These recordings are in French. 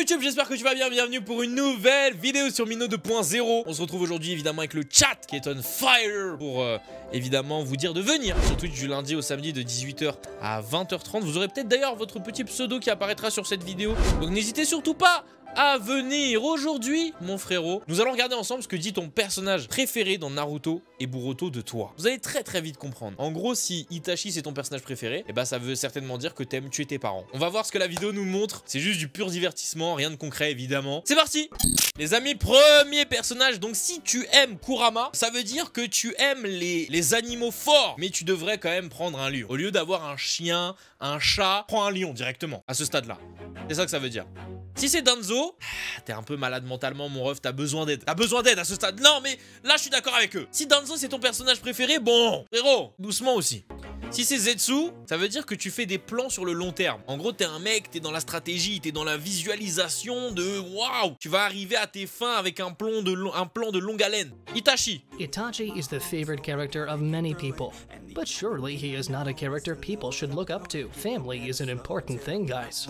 YouTube, j'espère que tu vas bien, bienvenue pour une nouvelle vidéo sur Mino 2.0. On se retrouve aujourd'hui évidemment avec le chat qui est on fire pour évidemment vous dire de venir sur Twitch du lundi au samedi de 18 h à 20 h 30. Vous aurez peut-être d'ailleurs votre petit pseudo qui apparaîtra sur cette vidéo, donc n'hésitez surtout pas à venir. Aujourd'hui, mon frérot, nous allons regarder ensemble ce que dit ton personnage préféré dans Naruto et Boruto de toi. Vous allez très vite comprendre. En gros, si Itachi c'est ton personnage préféré, et bah ça veut certainement dire que t'aimes tuer tes parents. On va voir ce que la vidéo nous montre. C'est juste du pur divertissement, rien de concret évidemment. C'est parti. Les amis, premier personnage. Donc si tu aimes Kurama, ça veut dire que tu aimes les animaux forts, mais tu devrais quand même prendre un lion. Au lieu d'avoir un chien, un chat, prends un lion directement à ce stade-là. C'est ça que ça veut dire. Si c'est Danzo, t'es un peu malade mentalement mon ref, t'as besoin d'aide. T'as besoin d'aide à ce stade. Non mais là je suis d'accord avec eux. Si Danzo c'est ton personnage préféré, bon, frérot, doucement aussi. Si c'est Zetsu, ça veut dire que tu fais des plans sur le long terme. En gros, t'es un mec, t'es dans la stratégie, t'es dans la visualisation de waouh. Tu vas arriver à tes fins avec un plan de longue haleine. Itachi. Itachi is the favorite character of many people, but surely he is not a character people should look up to. Family is an important thing, guys.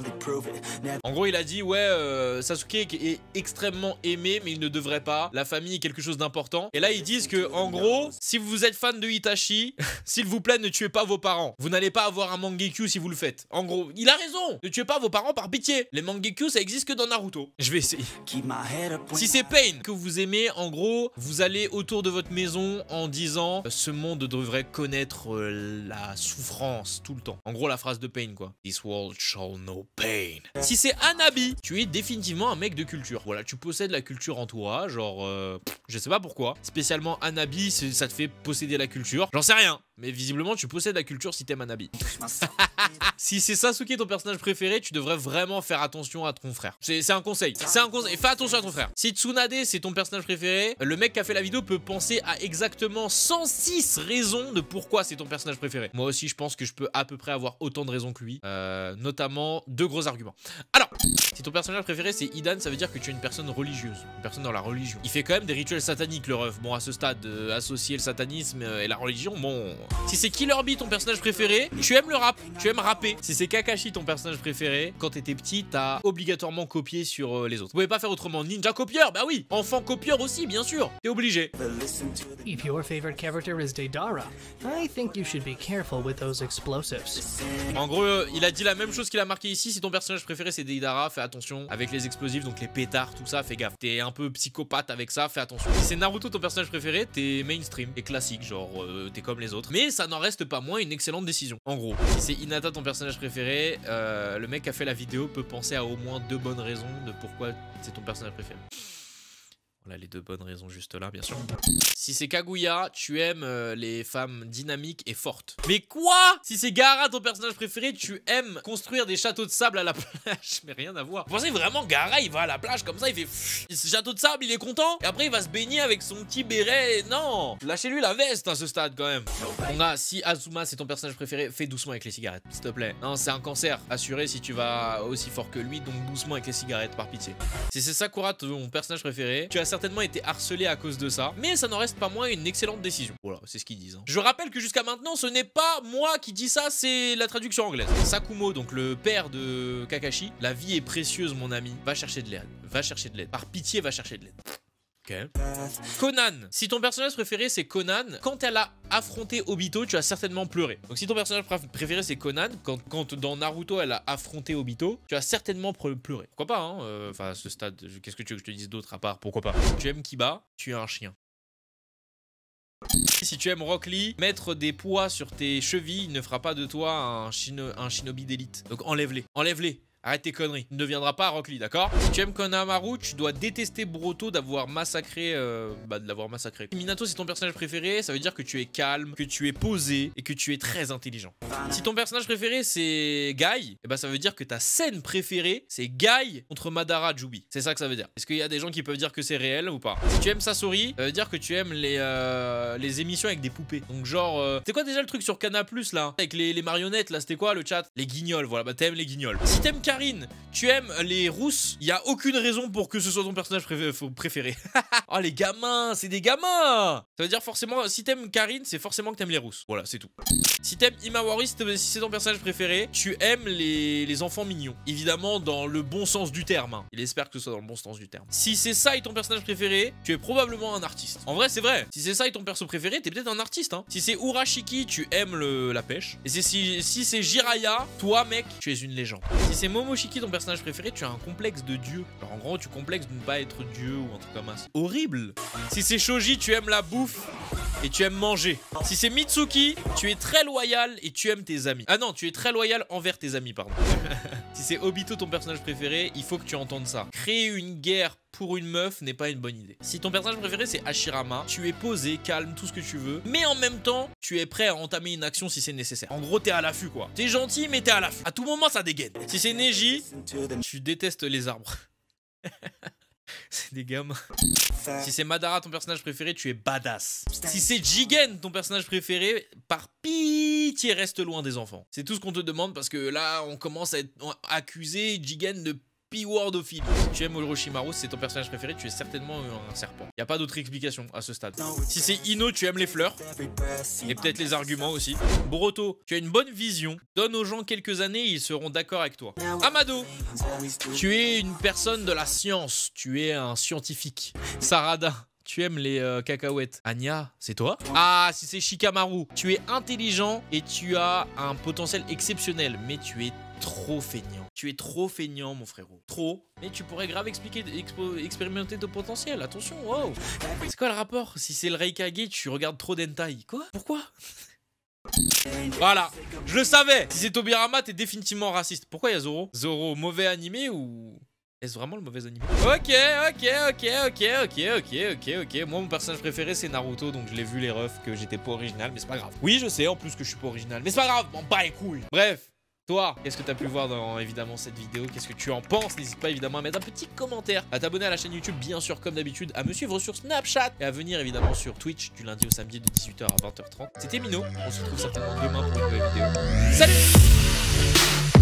En gros, il a dit ouais, Sasuke est extrêmement aimé, mais il ne devrait pas. La famille est quelque chose d'important. Et là, ils disent que en gros, si vous êtes fan de Itachi, s'il vous plaît, ne tuez pas vos parents. Vous n'allez pas avoir un Mangekyo si vous le faites. En gros, il a raison. Ne tuez pas vos parents par pitié. Les Mangekyo, ça existe que dans Naruto. Je vais essayer. Si c'est Pain que vous aimez, en gros, vous allez autour de votre maison en disant ce monde devrait connaître la souffrance tout le temps. En gros, la phrase de Pain, quoi. This world shall know pain. Si c'est Hanabi, tu es définitivement un mec de culture. Voilà, tu possèdes la culture en toi, genre, je sais pas pourquoi. Spécialement Hanabi, ça te fait posséder la culture. J'en sais rien. Mais visiblement, tu possèdes la culture si t'aimes Hanabi. Si c'est Sasuke ton personnage préféré, tu devrais vraiment faire attention à ton frère. C'est un conseil. C'est un conseil. Fais attention à ton frère. Si Tsunade c'est ton personnage préféré, le mec qui a fait la vidéo peut penser à exactement 106 raisons de pourquoi c'est ton personnage préféré. Moi aussi, je pense que je peux à peu près avoir autant de raisons que lui. Notamment deux gros arguments. Alors, si ton personnage préféré c'est Hidan, ça veut dire que tu es une personne religieuse. Une personne dans la religion. Il fait quand même des rituels sataniques, le ref. Bon, à ce stade, associer le satanisme et la religion, bon... Si c'est Killer Bee ton personnage préféré, tu aimes le rap, tu aimes rapper. Si c'est Kakashi ton personnage préféré, quand t'étais petit, t'as obligatoirement copié sur les autres. Vous pouvez pas faire autrement. Ninja copieur, bah oui. Enfant copieur aussi, bien sûr. T'es obligé. If your favorite character is Deidara, I think you should be careful with those explosives. En gros, il a dit la même chose qu'il a marqué ici. Si ton personnage préféré c'est Deidara, fais attention avec les explosifs, donc les pétards, tout ça, fais gaffe. T'es un peu psychopathe avec ça, fais attention. Si c'est Naruto ton personnage préféré, t'es mainstream, t'es classique, genre t'es comme les autres. Mais ça n'en reste pas moins une excellente décision. En gros, si c'est Hinata ton personnage préféré, le mec qui a fait la vidéo peut penser à au moins 2 bonnes raisons de pourquoi c'est ton personnage préféré. Voilà les 2 bonnes raisons juste là, bien sûr. Si c'est Kaguya, tu aimes les femmes dynamiques et fortes. Mais quoi? Si c'est Gaara, ton personnage préféré, tu aimes construire des châteaux de sable à la plage. Mais rien à voir. Vous pensez vraiment Gaara, il va à la plage comme ça, il fait ce château de sable, il est content. Et après, il va se baigner avec son petit béret. Non, lâchez-lui la veste à ce stade quand même. On a, si Azuma, c'est ton personnage préféré, fais doucement avec les cigarettes, s'il te plaît. Non, c'est un cancer assuré si tu vas aussi fort que lui, donc doucement avec les cigarettes, par pitié. Si c'est Sakura, ton personnage préféré, tu as certainement été harcelé à cause de ça, mais ça n'en reste pas moins une excellente décision. Voilà, c'est ce qu'ils disent. Je rappelle que jusqu'à maintenant, ce n'est pas moi qui dis ça, c'est la traduction anglaise. Sakumo, donc le père de Kakashi, la vie est précieuse, mon ami. Va chercher de l'aide. Va chercher de l'aide. Par pitié, va chercher de l'aide. Okay. Conan, si ton personnage préféré c'est Conan, quand elle a affronté Obito, tu as certainement pleuré. Donc si ton personnage préféré c'est Conan, quand dans Naruto elle a affronté Obito, tu as certainement pleuré. Pourquoi pas, hein? Enfin, à ce stade, qu'est-ce que tu veux que je te dise d'autre à part pourquoi pas? Tu aimes Kiba, tu es un chien. Si tu aimes Rock Lee, mettre des poids sur tes chevilles ne fera pas de toi un shinobi d'élite. Donc enlève-les, enlève-les. Arrête tes conneries, ne deviendra pas Rock Lee, d'accord? Si tu aimes Konamaru, tu dois détester Boruto d'avoir massacré, Minato, c'est ton personnage préféré, ça veut dire que tu es calme, que tu es posé et que tu es très intelligent. Si ton personnage préféré c'est Guy, et bah ça veut dire que ta scène préférée c'est Guy contre Madara Jubi. C'est ça que ça veut dire. Est-ce qu'il y a des gens qui peuvent dire que c'est réel ou pas? Si tu aimes Sasori, ça veut dire que tu aimes les émissions avec des poupées. Donc genre, c'est quoi déjà le truc sur Canal+ là? Avec les marionnettes là, c'était quoi le chat? Les guignols, voilà, bah t'aimes les guignols. Si t'aimes Karine, tu aimes les rousses, il y a aucune raison pour que ce soit ton personnage préféré. Oh les gamins, c'est des gamins. Ça veut dire forcément, si t'aimes Karine, c'est forcément que t'aimes les rousses. Voilà, c'est tout. Si t'aimes Himawari, si c'est ton personnage préféré, tu aimes les enfants mignons. Évidemment, dans le bon sens du terme. Hein. Il espère que ce soit dans le bon sens du terme. Si c'est Sai ton personnage préféré, tu es probablement un artiste. En vrai, c'est vrai. Si c'est Sai ton perso préféré, t'es peut-être un artiste. Hein. Si c'est Urashiki, tu aimes la pêche. Et si c'est Jiraiya, toi, mec, tu es une légende. Si c'est Momoshiki ton personnage préféré, tu as un complexe de dieu. Alors en gros, tu complexes de ne pas être dieu ou un truc comme ça. C'est horrible. Si c'est Shoji, tu aimes la bouffe et tu aimes manger. Si c'est Mitsuki, tu es très loyal et tu aimes tes amis. Ah non, tu es très loyal envers tes amis, pardon. Si c'est Obito ton personnage préféré, il faut que tu entendes ça. Créer une guerre pour une meuf n'est pas une bonne idée. Si ton personnage préféré c'est Hashirama, tu es posé, calme, tout ce que tu veux, mais en même temps, tu es prêt à entamer une action si c'est nécessaire. En gros, t'es à l'affût quoi. T'es gentil, mais t'es à l'affût. À tout moment, ça dégaine. Si c'est Neji, tu détestes les arbres. C'est des gamins. Si c'est Madara ton personnage préféré, tu es badass. Si c'est Jigen ton personnage préféré, par pitié reste loin des enfants. C'est tout ce qu'on te demande parce que là on commence à être accusé Jigen de P-wordophilie. Si tu aimes Orochimaru, si c'est ton personnage préféré, tu es certainement un serpent. Y a pas d'autre explication à ce stade. Si c'est Ino, tu aimes les fleurs. Et peut-être les arguments aussi. Boruto, tu as une bonne vision. Donne aux gens quelques années, ils seront d'accord avec toi. Amado, tu es une personne de la science. Tu es un scientifique. Sarada, tu aimes les cacahuètes. Anya, c'est toi? Ah, si c'est Shikamaru, tu es intelligent et tu as un potentiel exceptionnel, mais tu es trop feignant. Tu es trop feignant, mon frérot. Trop. Mais tu pourrais grave expérimenter ton potentiel. Attention, wow. C'est quoi le rapport? Si c'est le Reikage, tu regardes trop d'hentai. Quoi? Pourquoi? Voilà, je le savais. Si c'est Tobirama, t'es définitivement raciste. Pourquoi il y a Zoro? Zoro, mauvais animé ou... Est-ce vraiment le mauvais animé? Ok. Moi, mon personnage préféré, c'est Naruto, donc je l'ai vu les refs que j'étais pas original, mais c'est pas grave. Oui, je sais en plus que je suis pas original, mais c'est pas grave, m'en bats les couilles. Bref. Toi, qu'est-ce que tu as pu voir dans évidemment cette vidéo? Qu'est-ce que tu en penses? N'hésite pas évidemment à mettre un petit commentaire, à t'abonner à la chaîne YouTube bien sûr comme d'habitude, à me suivre sur Snapchat et à venir évidemment sur Twitch du lundi au samedi de 18h à 20h30. C'était Mino, on se retrouve certainement demain pour une nouvelle vidéo. Salut!